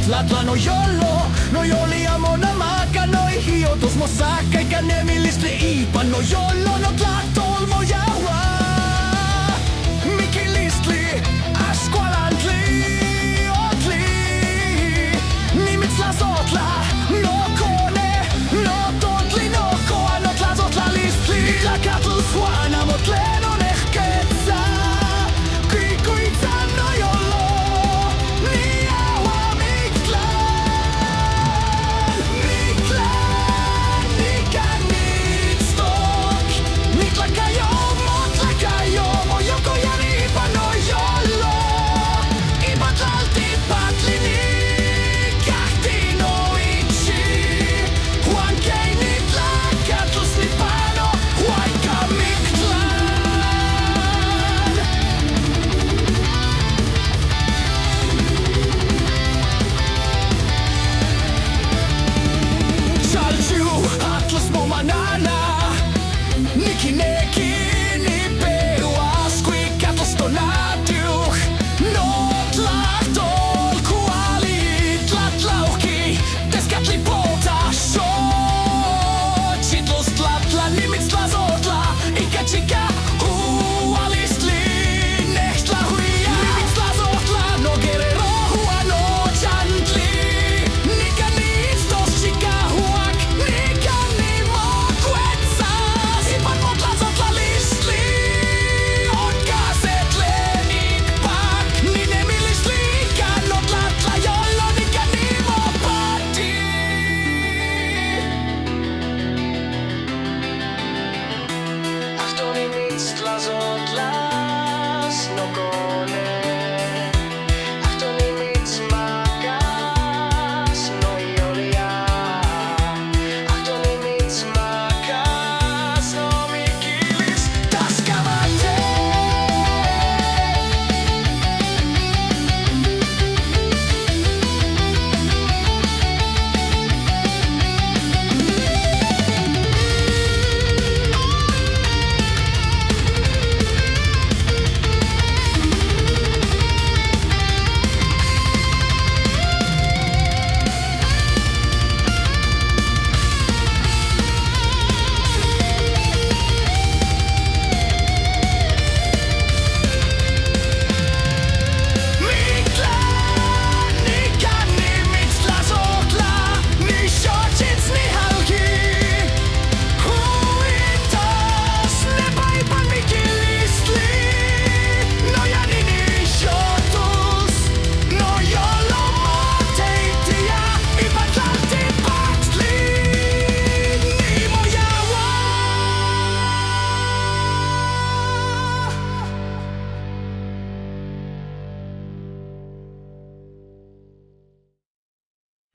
Mictlan no yolo, no yoliamo na maka no ihio tos mosaka ikanemi listli ipa no yolo no tlatol mo yawa Miki listli ashkualantli otli Nimitz Tlāzohkla no kone no totli no koa no Tlāzohkla listli Tlakatl suana motleno nehketsa Kikuitsa no yolo Chica